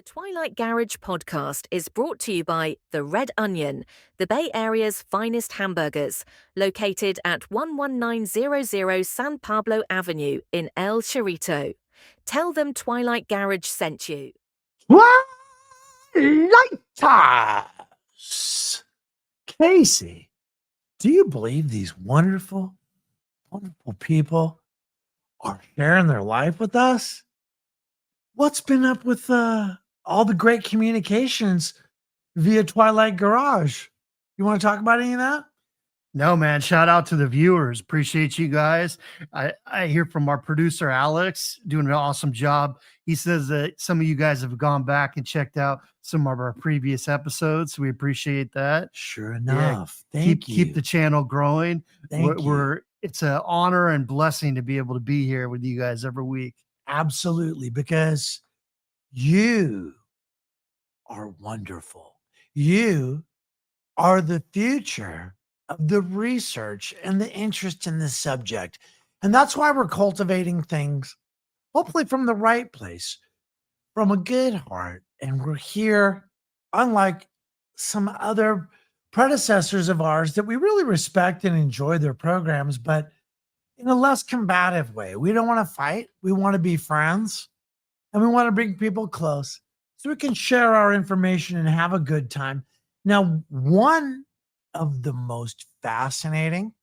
The Twilight Garage podcast is brought to you by The Red Onion, the Bay Area's finest hamburgers, located at 11900 San Pablo Avenue in El Chorrito. Tell them Twilight Garage sent you. Lighters! Casey, do you believe these wonderful, wonderful people are sharing their life with us? What's been up with all the great communications via Twilight Garage? You want to talk about any of that? No, man. Shout out to the viewers. Appreciate you guys. I hear from our producer, Alex, doing an awesome job. He says that some of you guys have gone back and checked out some of our previous episodes. So we appreciate that. Sure enough. Yeah, Thank you. Keep the channel growing. Thank you. It's an honor and blessing to be able to be here with you guys every week. Absolutely, because you are wonderful. You are the future of the research and the interest in this subject. And that's why we're cultivating things, hopefully from the right place, from a good heart. And we're here, unlike some other predecessors of ours that we really respect and enjoy their programs, but in a less combative way. We don't want to fight. We want to be friends, and we want to bring people close so we can share our information and have a good time. Now, one of the most fascinating,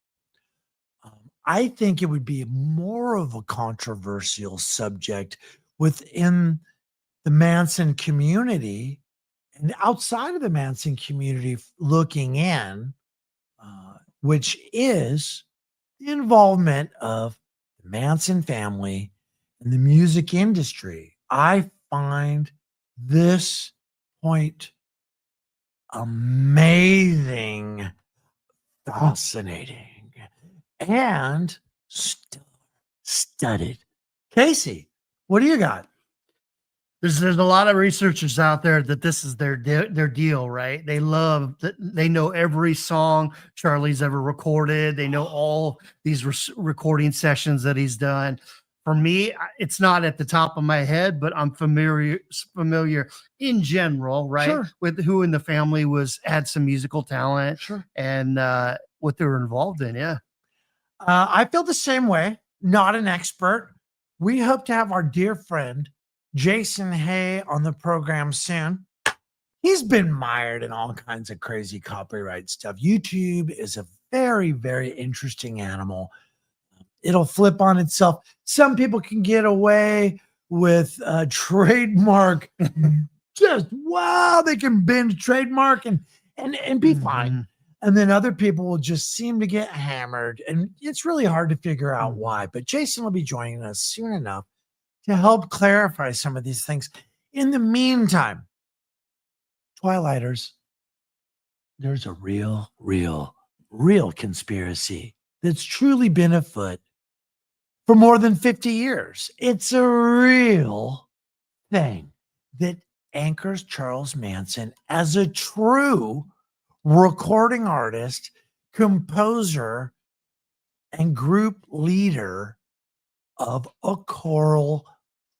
I think it would be more of a controversial subject within the Manson community and outside of the Manson community looking in, which is the involvement of the Manson family and the music industry. I find this point amazing, fascinating, and studied. Casey, what do you got? There's a lot of researchers out there that this is their deal, right? They know every song Charlie's ever recorded. They know all these recording sessions that he's done. For me, it's not at the top of my head, but I'm familiar in general, right? Sure. With who in the family had some musical talent, Sure. and what they were involved in. Yeah. I feel the same way. Not an expert. We hope to have our dear friend Jason Hay on the program soon. He's been mired in all kinds of crazy copyright stuff. YouTube is a very, very interesting animal. It'll flip on itself. Some people can get away with a trademark. Just wow, they can bend a trademark and be fine. And then other people will just seem to get hammered. And it's really hard to figure out why. But Jason will be joining us soon enough to help clarify some of these things. In the meantime, Twilighters, there's a real conspiracy that's truly been afoot for more than 50 years. It's a real thing that anchors Charles Manson as a true recording artist, composer, and group leader of a choral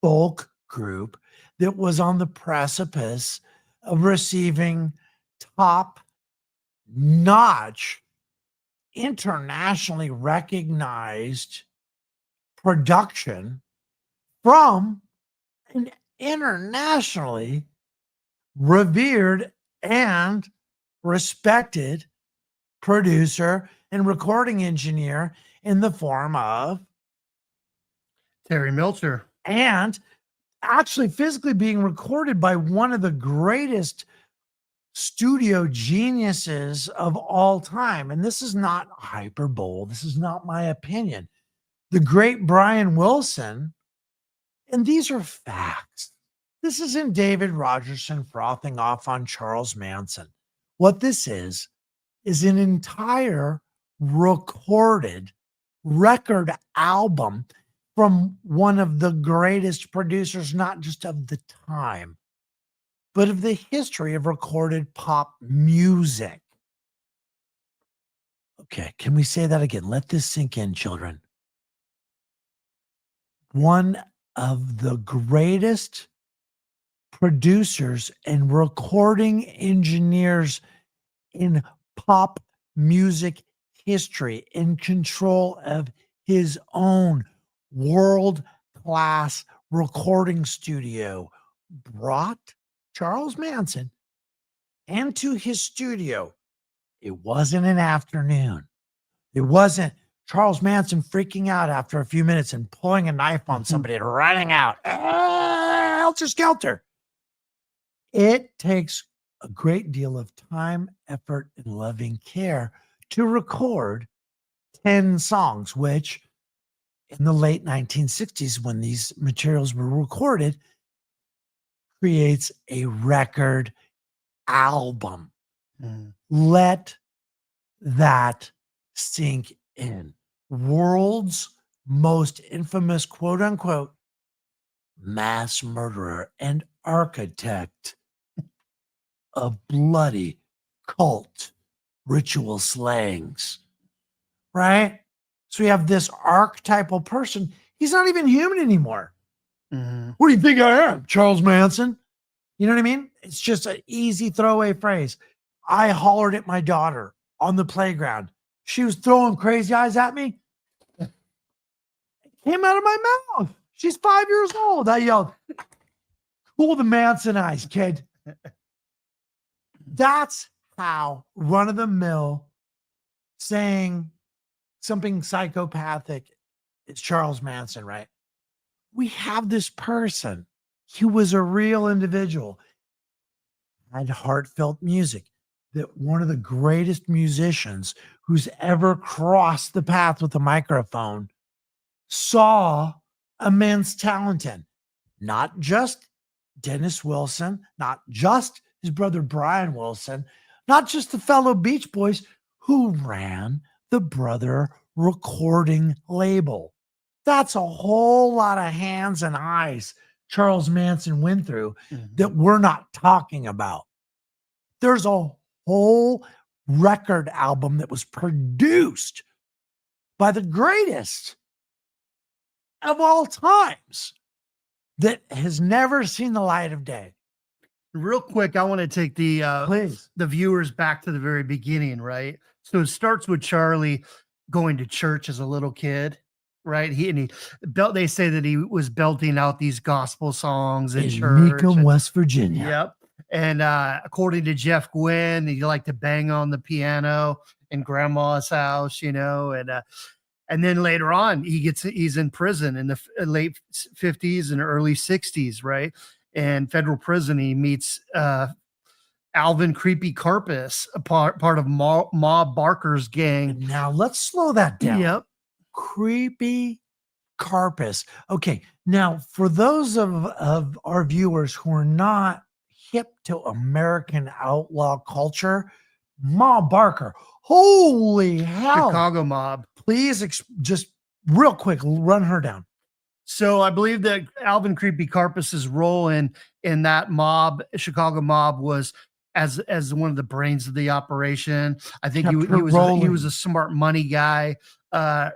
folk group that was on the precipice of receiving top-notch, internationally recognized production from an internationally revered and respected producer and recording engineer in the form of Terry Melcher, and actually physically being recorded by one of the greatest studio geniuses of all time. And this is not hyperbole. This is not my opinion. The great Brian Wilson. And these are facts. This isn't David Rogerson frothing off on Charles Manson. What this is an entire recorded record album from one of the greatest producers, not just of the time, but of the history of recorded pop music. Okay, can we say that again? Let this sink in, children. One of the greatest producers and recording engineers in pop music history, in control of his own world-class recording studio, brought Charles Manson into his studio. It wasn't an afternoon. It wasn't Charles Manson freaking out after a few minutes and pulling a knife on somebody and running out. Helter skelter. It takes a great deal of time, effort, and loving care to record 10 songs, which in the late 1960s, when these materials were recorded, creates a record album. Let that sink in. World's most infamous, quote unquote, mass murderer and architect of bloody cult ritual slayings, right? So we have this archetypal person. He's not even human anymore. What do you think I am, Charles Manson? You know what I mean? It's just an easy throwaway phrase. I hollered at my daughter on the playground. She was throwing crazy eyes at me. It came out of my mouth. She's 5 years old. I yelled, cool the Manson eyes, kid. That's how run-of-the-mill saying something psychopathic is Charles Manson, right? We have this person. He was a real individual, had heartfelt music, that one of the greatest musicians who's ever crossed the path with a microphone saw immense talent in. Not just Dennis Wilson, not just his brother Brian Wilson, not just the fellow Beach Boys who ran the Brother recording label. That's a whole lot of hands and eyes Charles Manson went through that we're not talking about. There's a whole record album that was produced by the greatest of all times that has never seen the light of day. Real quick, I want to take the viewers back to the very beginning, right? So it starts with Charlie going to church as a little kid, right? They say that he was belting out these gospel songs in church. Macomb, West Virginia. Yep. And according to Jeff Gwynne, he liked to bang on the piano in grandma's house, you know, and then later on he's in prison in the late 50s and early 60s, right? And federal prison, he meets Alvin Creepy Carpus, a part of Ma Barker's gang. And now let's slow that down. Yep. Creepy Carpus. Okay. Now, for those of our viewers who are not hip to American outlaw culture, Ma Barker, holy hell. Chicago mob. Please just real quick, run her down. So I believe that Alvin Creepy Carpus's role in that mob, Chicago mob, was as one of the brains of the operation. I think he was a smart money guy,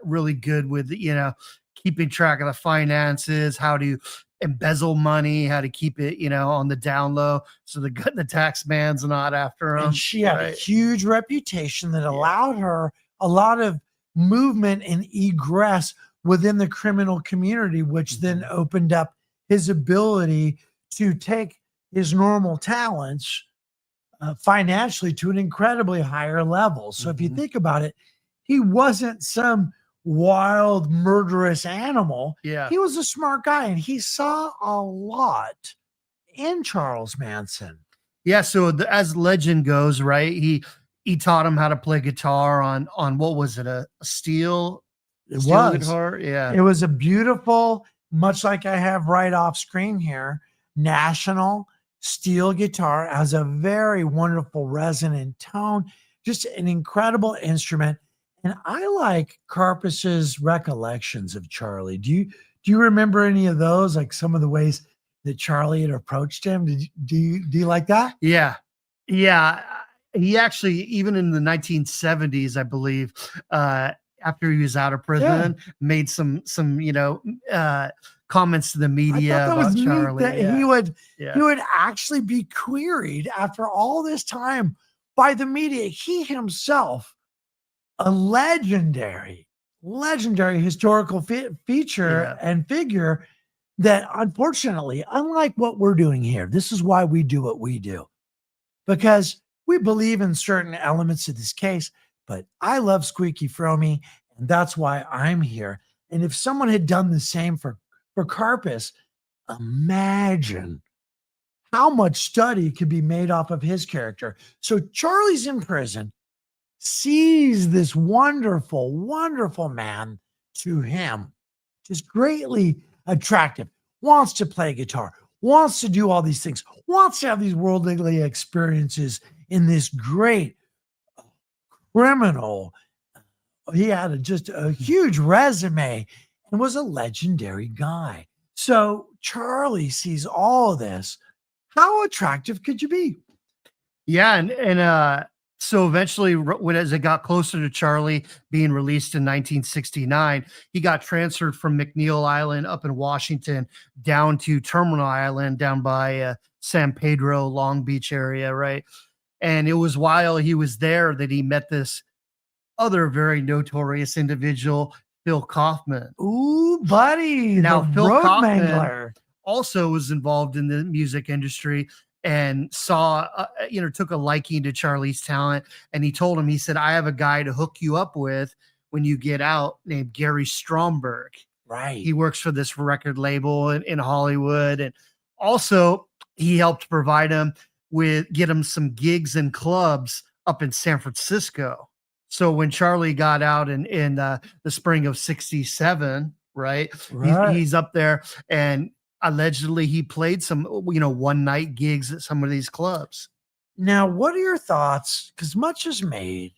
really good with, you know, keeping track of the finances, how to embezzle money, how to keep it, you know, on the down low, so the tax man's not after him. And she had a huge reputation that allowed her a lot of movement and egress within the criminal community, which then opened up his ability to take his normal talents financially to an incredibly higher level. So if you think about it, he wasn't some wild, murderous animal. Yeah. He was a smart guy, and he saw a lot in Charles Manson. Yeah. So as legend goes, right, he taught him how to play guitar on what was it, a steel guitar? Yeah. It was a beautiful, much like I have right off screen here, National steel guitar, has a very wonderful resonant tone, just an incredible instrument. And I like Carpus's recollections of Charlie. Do you remember any of those? Like some of the ways that Charlie had approached him? Do you like that? Yeah. Yeah. He actually, even in the 1970s, I believe, after he was out of prison, made some, you know, comments to the I media thought that was about neat Charlie. that Yeah. he Yeah. would actually be queried after all this time by the media. He himself, a legendary historical feature Yeah. and figure that unfortunately, unlike what we're doing here, this is why we do what we do, because we believe in certain elements of this case, but I love Squeaky Fromy, and that's why I'm here. And if someone had done the same for Carpus, imagine how much study could be made off of his character. So Charlie's in prison, sees this wonderful, wonderful man to him, just greatly attractive, wants to play guitar, wants to do all these things, wants to have these worldly experiences in this great criminal. He had just a huge resume and was a legendary guy. So Charlie sees all of this. How attractive could you be? Yeah, and so eventually, when as it got closer to Charlie being released in 1969, he got transferred from McNeil Island up in Washington down to Terminal Island down by San Pedro, Long Beach area, right? And it was while he was there that he met this other very notorious individual, Phil Kaufman. Ooh, buddy, Now, the Phil road Kaufman mangler. also was involved in the music industry and saw, took a liking to Charlie's talent. And he told him, he said, I have a guy to hook you up with when you get out named Gary Stromberg. Right. He works for this record label in Hollywood. And also he helped provide him get him some gigs in clubs up in San Francisco. So when Charlie got out in the spring of 67, right? He's up there, and allegedly he played some, one night gigs at some of these clubs. Now, what are your thoughts? Because much is made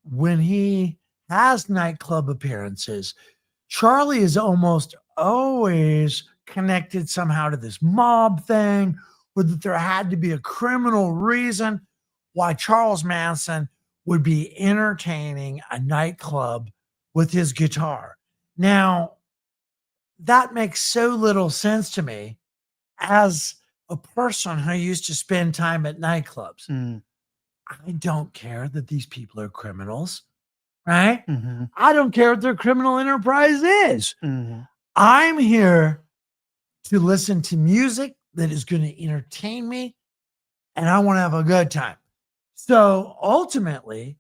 when he has nightclub appearances. Charlie is almost always connected somehow to this mob thing, or that there had to be a criminal reason why Charles Manson would be entertaining a nightclub with his guitar. Now, that makes so little sense to me as a person who used to spend time at nightclubs. I don't care that these people are criminals, right? Mm-hmm. I don't care what their criminal enterprise is. Mm-hmm. I'm here to listen to music that is going to entertain me, and I want to have a good time. So ultimately,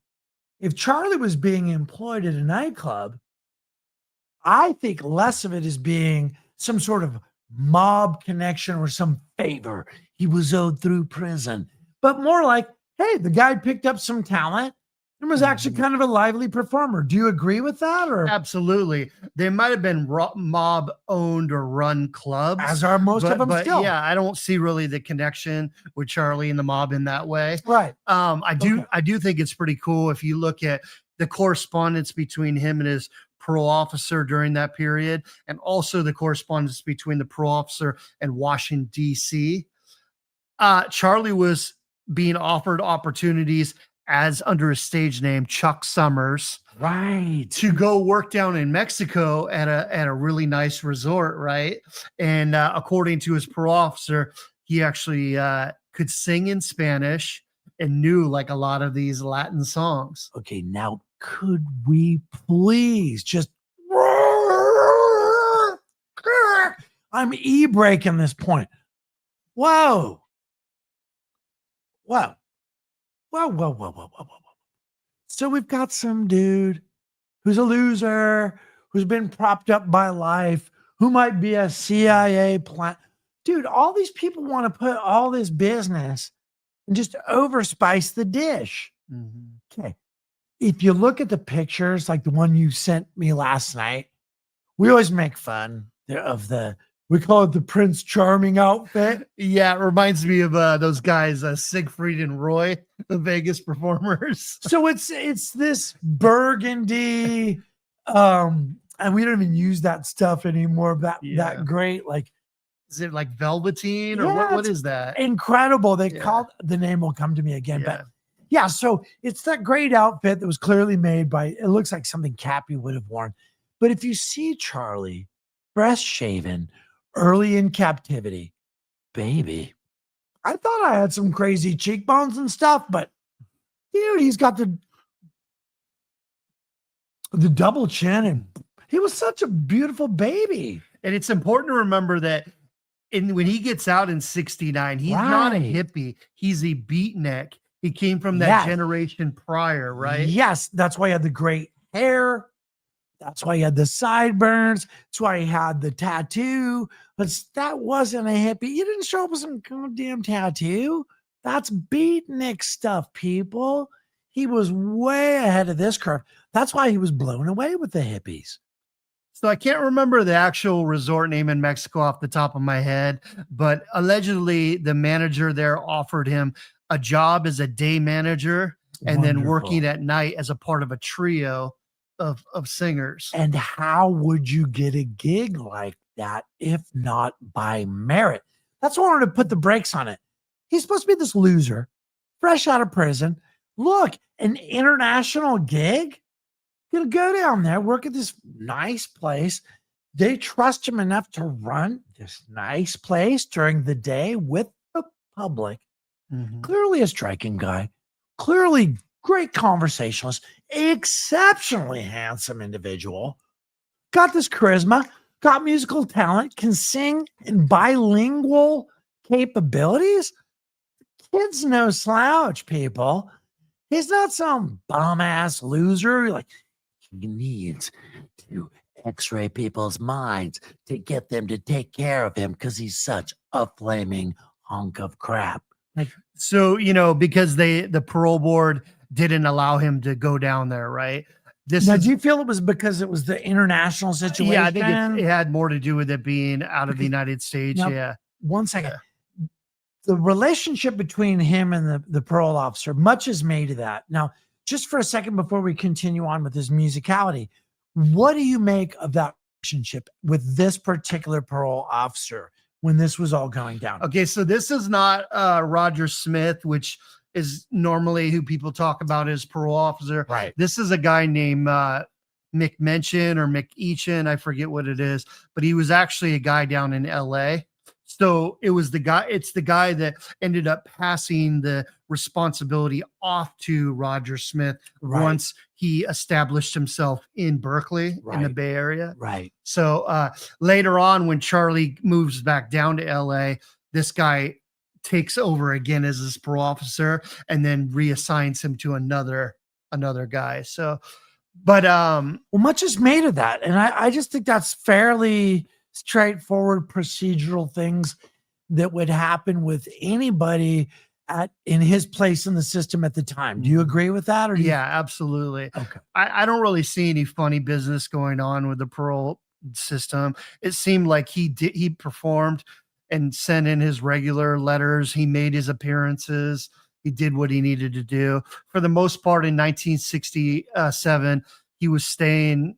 if Charlie was being employed at a nightclub, I think less of it is being some sort of mob connection or some favor he was owed through prison, but more like, hey, the guy picked up some talent and was actually kind of a lively performer. Do you agree with that? Or absolutely, they might have been mob owned or run clubs, as are most of them still. Yeah, I don't see really the connection with Charlie and the mob in that way. Right. I do think it's pretty cool if you look at the correspondence between him and his parole officer during that period, and also the correspondence between the parole officer and Washington, D.C. Charlie was being offered opportunities as under a stage name, Chuck Summers, right, to go work down in Mexico at a really nice resort, right? And according to his parole officer, he actually could sing in Spanish and knew like a lot of these Latin songs. Okay, now could we please just I'm e-braking this point. Whoa. Whoa. So we've got some dude who's a loser, who's been propped up by life, who might be a CIA plant. Dude, all these people want to put all this business and just overspice the dish. Mm-hmm. Okay. If you look at the pictures, like the one you sent me last night, we always make fun of we call it the Prince Charming outfit. Yeah, it reminds me of those guys, Siegfried and Roy, the Vegas performers. So it's this burgundy, and we don't even use that stuff anymore. That great, like, is it like velveteen or what is that? Incredible. They called, the name will come to me again, but yeah. So it's that great outfit that was clearly made by, it looks like something Cappy would have worn. But if you see Charlie fresh shaven, early in captivity. Baby, I thought I had some crazy cheekbones and stuff, but dude, he's got the double chin, and he was such a beautiful baby. And it's important to remember that when he gets out in 69, he's not a Right. hippie. He's a beatnik. He came from that generation prior, right? Yes, that's why he had the great hair. That's why he had the sideburns. That's why he had the tattoo. But that wasn't a hippie. You didn't show up with some goddamn tattoo. That's beatnik stuff, people. He was way ahead of this curve. That's why he was blown away with the hippies. So I can't remember the actual resort name in Mexico off the top of my head, but allegedly the manager there offered him a job as a day manager and then working at night as a part of a trio of singers. And how would you get a gig like that if not by merit? That's why I wanted to put the brakes on it. He's supposed to be this loser, fresh out of prison. Look, an international gig? Gonna go down there, work at this nice place. They trust him enough to run this nice place during the day with the public. Clearly a striking guy, clearly great conversationalist, exceptionally handsome individual, got this charisma, got musical talent, can sing in bilingual capabilities. Kid's no slouch, people. He's not some bum-ass loser. Like, he needs to x-ray people's minds to get them to take care of him because he's such a flaming hunk of crap. Like, so, because the parole board didn't allow him to go down there, right? Do you feel it was because it was the international situation? Yeah, I think it had more to do with it being out of the United States. Now, yeah. One second. Yeah. The relationship between him and the parole officer, much is made of that. Now, just for a second before we continue on with this musicality, what do you make of that relationship with this particular parole officer when this was all going down? Okay, so this is not Roger Smith, which is normally who people talk about as parole officer. Right. This is a guy named McMention or McEachin. I forget what it is, but he was actually a guy down in LA. So it's the guy that ended up passing the responsibility off to Roger Smith once he established himself in Berkeley in the Bay Area. Right. So later on, when Charlie moves back down to LA, this guy takes over again as his parole officer and then reassigns him to another guy. So, but much is made of that. And I just think that's fairly straightforward procedural things that would happen with anybody in his place in the system at the time. Do you agree with that? Yeah, absolutely. Okay. I don't really see any funny business going on with the parole system. It seemed like he performed and sent in his regular letters. He made his appearances. He did what he needed to do. For the most part, in 1967, he was staying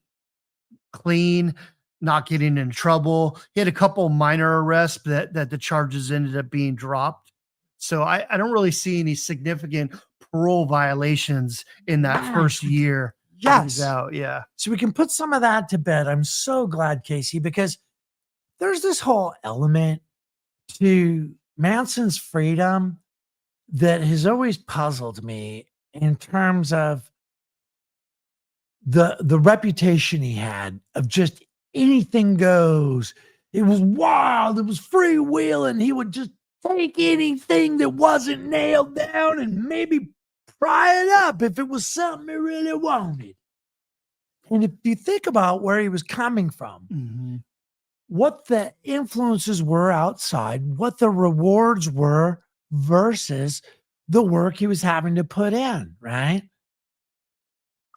clean, not getting in trouble. He had a couple minor arrests that the charges ended up being dropped. So I don't really see any significant parole violations in that first year. Yes. Out. Yeah. So we can put some of that to bed. I'm so glad, Casey, because there's this whole element to Manson's freedom that has always puzzled me in terms of the reputation he had of just anything goes. It was wild. It was freewheeling. He would just take anything that wasn't nailed down and maybe pry it up if it was something he really wanted. And if you think about where he was coming from, what the influences were outside, what the rewards were versus the work he was having to put in, right?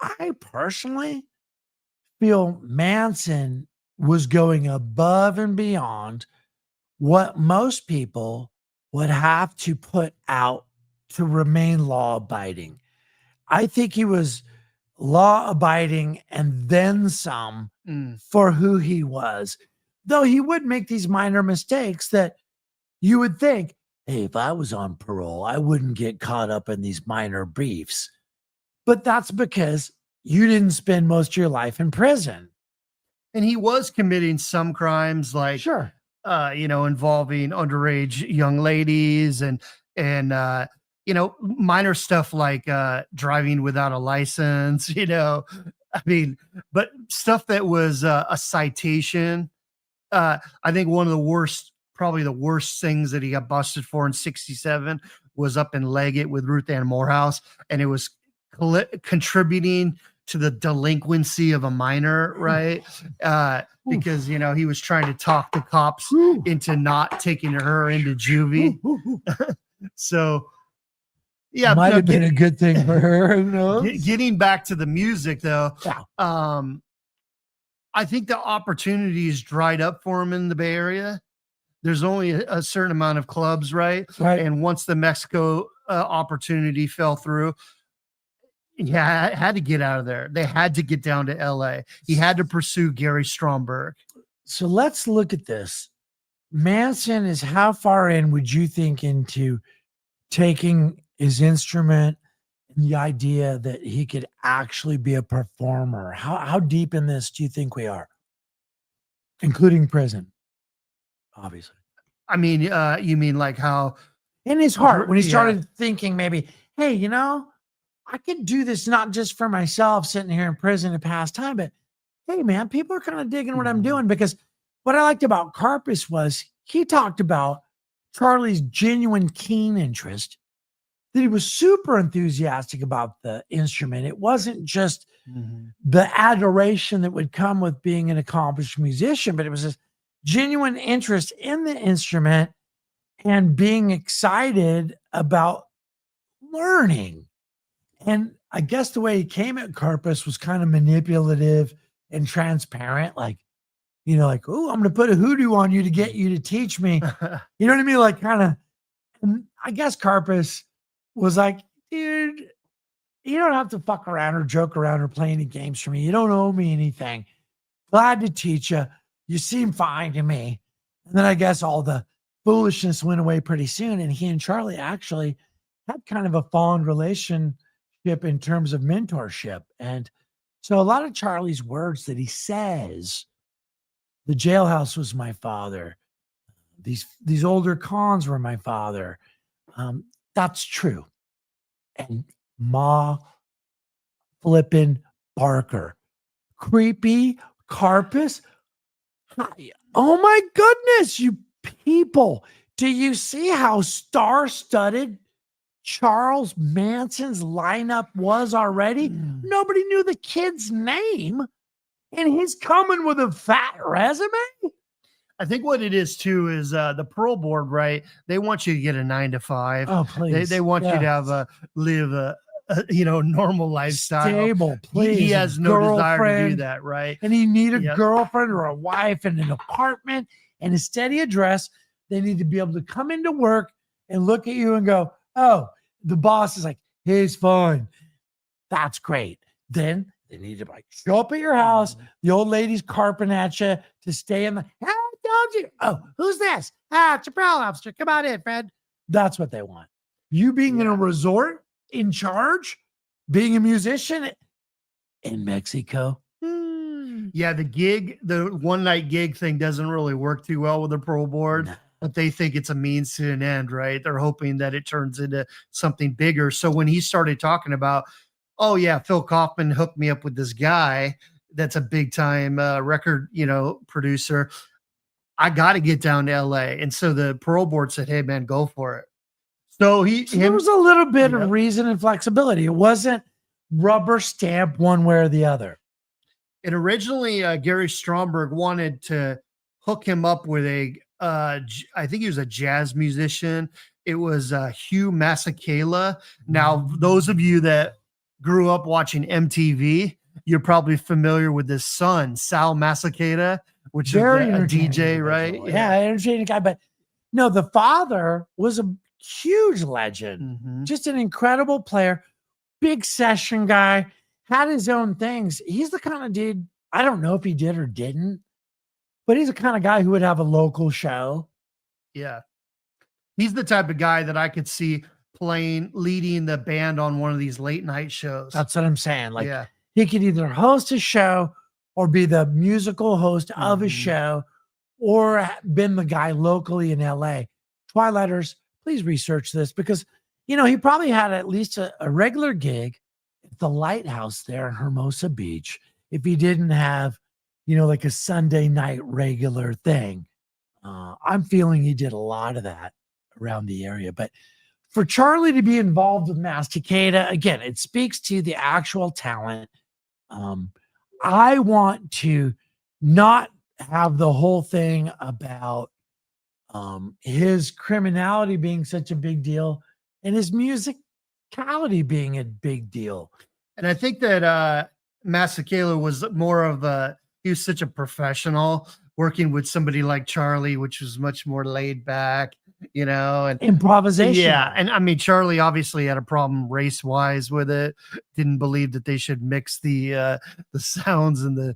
I personally feel Manson was going above and beyond what most people would have to put out to remain law-abiding. I think he was law-abiding and then some for who he was. Though he would make these minor mistakes that you would think, hey, if I was on parole, I wouldn't get caught up in these minor beefs. But that's because you didn't spend most of your life in prison. And he was committing some crimes like involving underage young ladies and minor stuff like driving without a license, I mean, but stuff that was a citation. I think one of the worst, probably the worst things that he got busted for in 67 was up in Leggett with Ruth Ann Morehouse, and it was contributing to the delinquency of a minor, right? Because he was trying to talk the cops into not taking her into juvie. So yeah, might have been a good thing for her. Who knows? Getting back to the music though, Yeah. I think the opportunities dried up for him in the Bay Area. There's only a certain amount of clubs, right? And once the Mexico opportunity fell through, had to get out of there. They had to get down to LA. He had to pursue Gary Stromberg. So let's look at this. Manson is how far in would you think into taking his instrument and the idea that he could actually be a performer? How deep in this do you think we are? Including prison, obviously. I mean, you mean like how in his heart, when he started thinking maybe, hey, I could do this not just for myself sitting here in prison to pass time, but hey, man, people are kind of digging what I'm doing. Because what I liked about Karpus was he talked about Charlie's genuine keen interest, that he was super enthusiastic about the instrument. It wasn't just the adoration that would come with being an accomplished musician, but it was a genuine interest in the instrument and being excited about learning. And I guess the way he came at Karpus was kind of manipulative and transparent, like, oh, I'm going to put a hoodoo on you to get you to teach me. You know what I mean? Like kind of, I guess Karpus was like, dude, you don't have to fuck around or joke around or play any games for me. You don't owe me anything. Glad to teach you. You seem fine to me. And then I guess all the foolishness went away pretty soon. And he and Charlie actually had kind of a fond relationship in terms of mentorship. And so a lot of Charlie's words that he says, the jailhouse was my father. These older cons were my father. That's true. And Ma flippin' Barker, creepy Karpus. Oh my goodness, you people. Do you see how star-studded Charles Manson's lineup was already? Nobody knew the kid's name, and he's coming with a fat resume. I think what it is too is the parole board, right? They want you to get a 9 to 5. Oh, please. They want you to have live a normal lifestyle. Stable, please. He has no desire to do that, right? And he need a girlfriend or a wife and an apartment and a steady address. They need to be able to come into work and look at you and go, oh, the boss is like, he's fine. That's great. Then they need to show up at your house. The old lady's carping at you to stay in the, how told you? Oh, who's this? It's a parole officer. Come on in, Fred. That's what they want. You being in a resort, in charge, being a musician in Mexico. Yeah, the one night gig thing doesn't really work too well with the parole board. No. But they think it's a means to an end, right? They're hoping that it turns into something bigger. So when he started talking about, oh yeah, Phil Kaufman hooked me up with this guy that's a big time record, producer, I got to get down to LA. And so the parole board said, hey man, go for it. So there was a little bit of reason and flexibility. It wasn't rubber stamp one way or the other. And originally Gary Stromberg wanted to hook him up with I think he was a jazz musician. It was Hugh Masekela. Now, those of you that grew up watching MTV, you're probably familiar with his son, Sal Masekela, which is a DJ, right? Yeah, entertaining guy. But no, the father was a huge legend, just an incredible player, big session guy, had his own things. He's the kind of dude, I don't know if he did or didn't, but he's the kind of guy who would have a local show. Yeah. He's the type of guy that I could see leading the band on one of these late night shows. That's what I'm saying. Like he could either host a show or be the musical host of a show, or been the guy locally in LA, Twilighters, please research this because, he probably had at least a regular gig at the Lighthouse there in Hermosa Beach. If he didn't have, like a Sunday night regular thing, I'm feeling he did a lot of that around the area. But for Charlie to be involved with Masticata, again, it speaks to the actual talent. I want to not have the whole thing about his criminality being such a big deal and his musicality being a big deal. And I think that Masakela was more of he was such a professional working with somebody like Charlie, which was much more laid back, and improvisation. Yeah. And I mean, Charlie obviously had a problem race wise with it. Didn't believe that they should mix the sounds and the,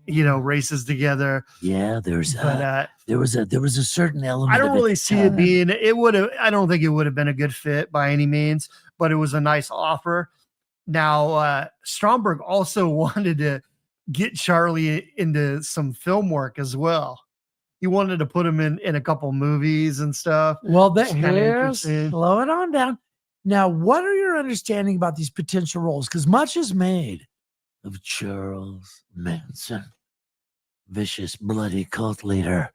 races together. Yeah. There was a certain element. I don't really see it being, I don't think it would have been a good fit by any means, but it was a nice offer. Now, Stromberg also wanted to get Charlie into some film work as well. He wanted to put him in a couple movies and stuff. Well, slow it on down. Now, what are your understanding about these potential roles? Because much is made of Charles Manson, vicious, bloody cult leader,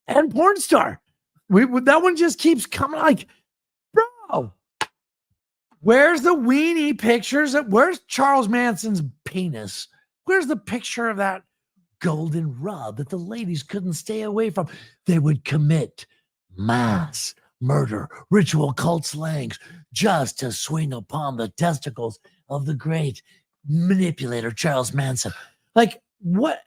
and porn star. That one just keeps coming. Like, bro, where's the weenie pictures? Where's Charles Manson's penis? Where's the picture of that golden rub that the ladies couldn't stay away from? They would commit mass murder, ritual cult slangs, just to swing upon the testicles of the great manipulator Charles Manson. Like, what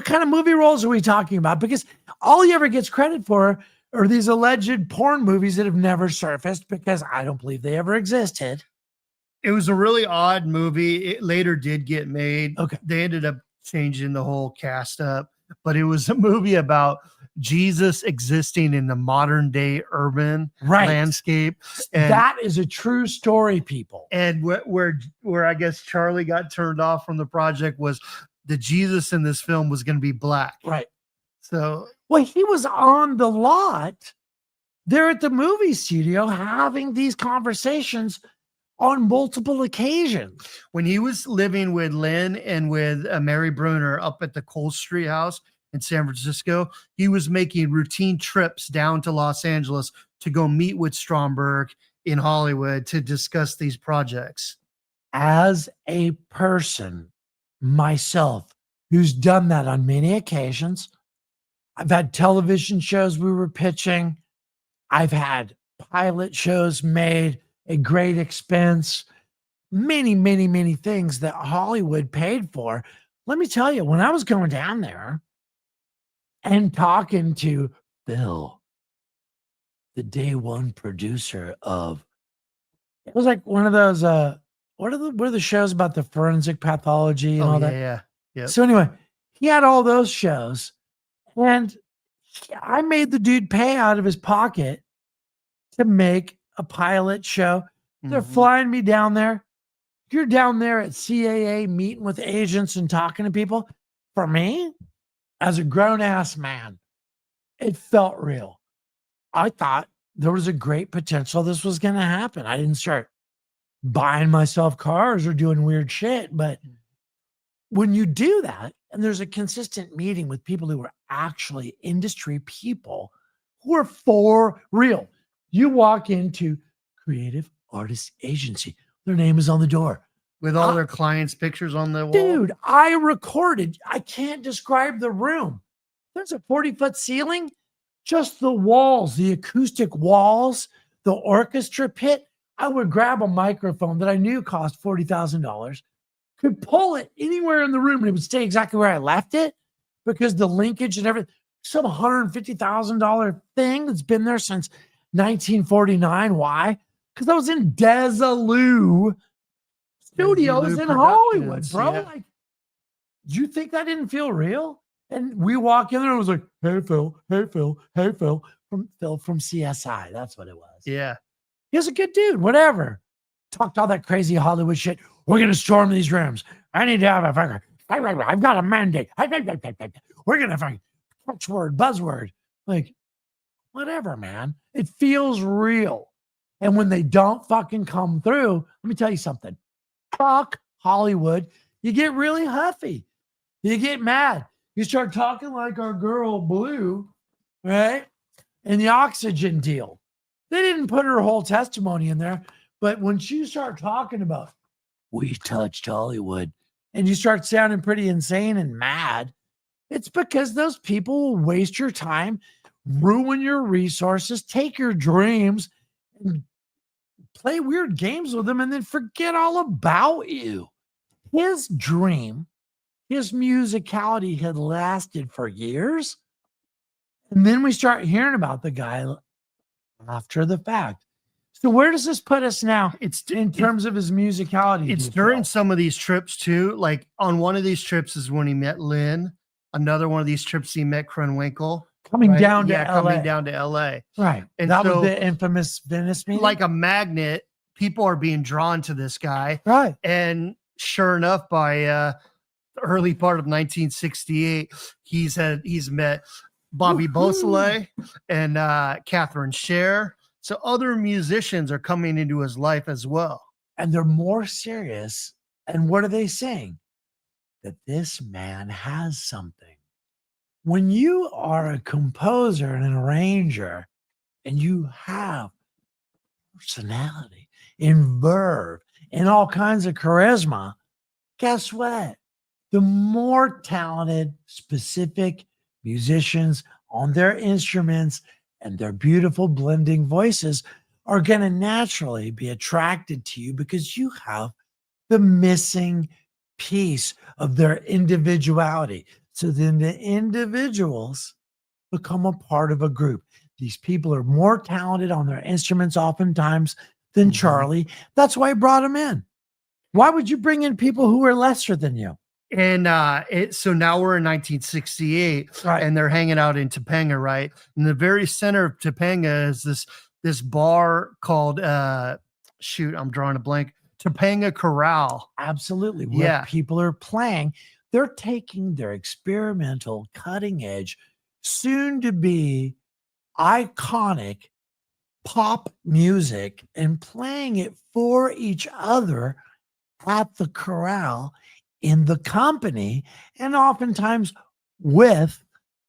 kind of movie roles are we talking about? Because all he ever gets credit for are these alleged porn movies that have never surfaced, because I don't believe they ever existed. It was a really odd movie. It later did get made. Okay. They ended up changing the whole cast up, but it was a movie about Jesus existing in the modern day urban landscape. And that is a true story, people. And where I guess Charlie got turned off from the project was the Jesus in this film was going to be black. Right. So, well, he was on the lot there at the movie studio having these conversations on multiple occasions. When he was living with Lynn and with Mary Bruner up at the Cole Street house in San Francisco, he was making routine trips down to Los Angeles to go meet with Stromberg in Hollywood to discuss these projects. As a person myself who's done that on many occasions, I've had television shows we were pitching. I've had pilot shows made at great expense, many, many, many things that Hollywood paid for. Let me tell you, when I was going down there and talking to Bill, the day one producer of, it was like one of those, what are the shows about the forensic pathology and all that? Yeah. Yep. So anyway, he had all those shows, and I made the dude pay out of his pocket to make a pilot show. They're flying me down there. You're down there at CAA meeting with agents and talking to people. For me, as a grown-ass man, it felt real. I thought there was a great potential this was going to happen. I didn't start buying myself cars or doing weird shit. But when you do that, and there's a consistent meeting with people who are actually industry people who are for real, you walk into Creative Artist Agency. Their name is on the door. With all their clients' pictures on the wall. Dude, I recorded. I can't describe the room. There's a 40-foot ceiling. Just the walls, the acoustic walls, the orchestra pit. I would grab a microphone that I knew cost $40,000, could pull it anywhere in the room, and it would stay exactly where I left it because the linkage and everything. Some $150,000 thing that's been there since 1949. Why? Because I was in Desilu Studios in Hollywood, bro. Yeah. Like, do you think that didn't feel real? And we walk in there and it was like, hey, Phil, hey, Phil, hey, Phil, from CSI. That's what it was. Yeah. He was a good dude, whatever. Talked all that crazy Hollywood shit. We're going to storm these rooms. I need to have a fucker. I've got a mandate. We're going to fucking catchword, buzzword. Like, whatever, man. It feels real. And when they don't fucking come through, let me tell you something. Fuck Hollywood. You get really huffy. You get mad. You start talking like our girl Blue, right? And the oxygen deal. They didn't put her whole testimony in there. But when you start talking about, we touched Hollywood, and you start sounding pretty insane and mad, it's because those people will waste your time, ruin your resources, take your dreams, and play weird games with them, and then forget all about you. His dream, his musicality had lasted for years. And then we start hearing about the guy after the fact. So where does this put us now? It's in terms of his musicality. It's during some of these trips too. Like on one of these trips is when he met Lynn. Another one of these trips he met Krenwinkel. Coming down to LA. Coming down to LA. Right. And that so, was the infamous Venice meeting. Like a magnet, people are being drawn to this guy. Right. And sure enough, by the early part of 1968, he's met Bobby Beausoleil and Catherine Scher. So other musicians are coming into his life as well. And they're more serious. And what are they saying? That this man has something. When you are a composer and an arranger and you have personality and verve and all kinds of charisma, guess what? The more talented, specific musicians on their instruments and their beautiful blending voices are going to naturally be attracted to you because you have the missing piece of their individuality. So then the individuals become a part of a group. These people are more talented on their instruments oftentimes than Charlie. That's why I brought him in. Why would you bring in people who are lesser than you? And so now we're in 1968, right? And they're hanging out in Topanga, right? In the very center of Topanga is this bar called I'm drawing a blank. Topanga Corral. Absolutely. Where people are playing. They're taking their experimental, cutting edge, soon to be iconic pop music and playing it for each other at the corral in the company and oftentimes with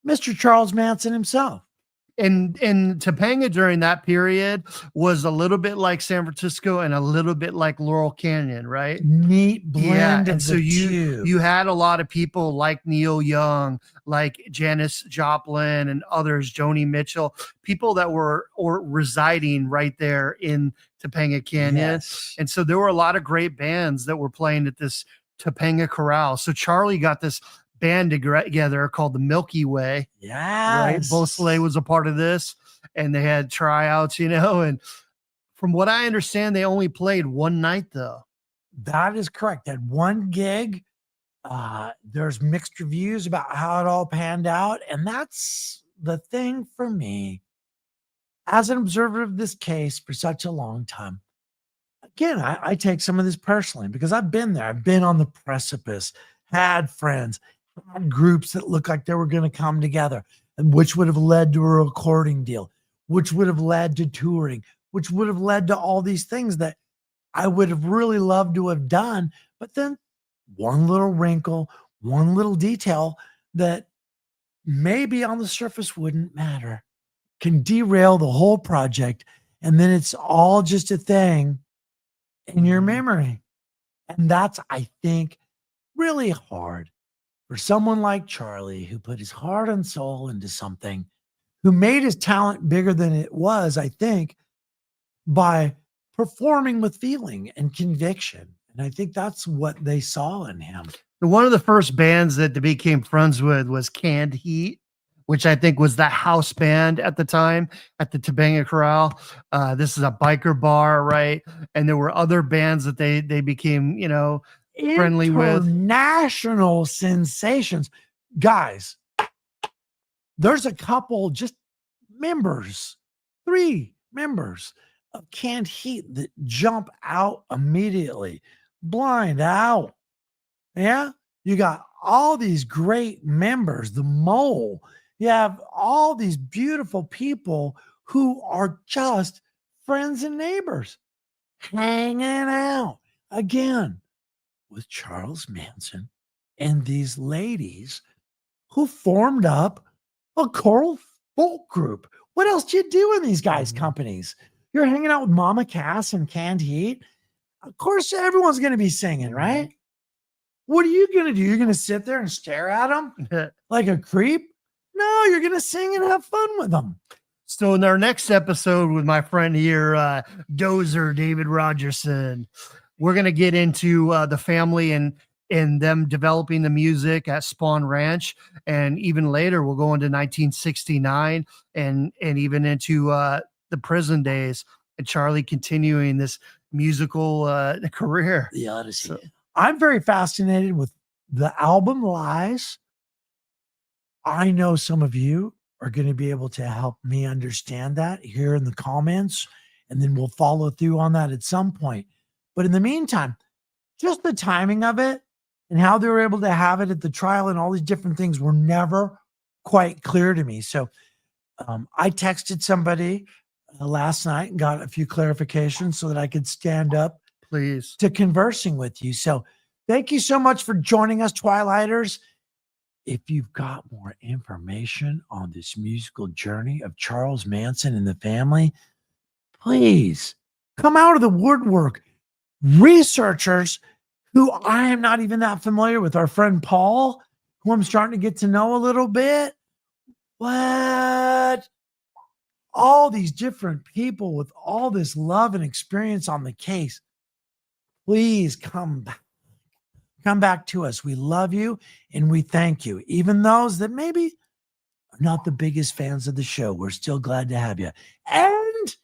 Mr. Charles Manson himself. And Topanga during that period was a little bit like San Francisco and a little bit like Laurel Canyon, right? Neat blend of and so you had a lot of people like Neil Young, like Janis Joplin and others, Joni Mitchell, people that were residing right there in Topanga Canyon. Yes. And so there were a lot of great bands that were playing at this Topanga Corral. So Charlie got this band together called the Milky Way. Yeah. Right. Beausoleil was a part of this and they had tryouts, and from what I understand, they only played one night though. That is correct. That one gig, there's mixed reviews about how it all panned out. And that's the thing for me as an observer of this case for such a long time. Again, I take some of this personally because I've been there. I've been on the precipice, had friends, had groups that looked like they were going to come together, and which would have led to a recording deal, which would have led to touring, which would have led to all these things that I would have really loved to have done. But then one little wrinkle, one little detail that maybe on the surface wouldn't matter can derail the whole project. And then it's all just a thing in your memory. And that's, I think, really hard for someone like Charlie, who put his heart and soul into something, who made his talent bigger than it was, I think, by performing with feeling and conviction. And I think that's what they saw in him. One of the first bands that they became friends with was Canned Heat, which I think was the house band at the time at the Topanga Corral. This is a biker bar, right? And there were other bands that they became, friendly with. International sensations. Guys, there's a couple just members, 3 members of Canned Heat that jump out immediately. Blind Out. Yeah. You got all these great members, the Mole, You have all these beautiful people who are just friends and neighbors hanging out again with Charles Manson and these ladies who formed up a choral folk group. What else do you do in these guys' companies? You're hanging out with Mama Cass and Canned Heat. Of course, everyone's going to be singing, right? What are you going to do? You're going to sit there and stare at them like a creep? No, you're going to sing and have fun with them. So in our next episode with my friend here, Dozer David Rogerson, we're going to get into the family and them developing the music at Spawn Ranch. And even later, we'll go into 1969 and even into the prison days, and Charlie continuing this musical career. The Odyssey. So, I'm very fascinated with the album Lies. I know some of you are going to be able to help me understand that here in the comments, and then we'll follow through on that at some point. But in the meantime, just the timing of it and how they were able to have it at the trial and all these different things were never quite clear to me. So I texted somebody last night and got a few clarifications so that I could stand up to conversing with you. So thank you so much for joining us, Twilighters. If you've got more information on this musical journey of Charles Manson and the family, please come out of the woodwork. Researchers who I am not even that familiar with, our friend Paul, who I'm starting to get to know a little bit. What? All these different people with all this love and experience on the case. Please come back. Come back to us. We love you and we thank you. Even those that maybe are not the biggest fans of the show, we're still glad to have you. And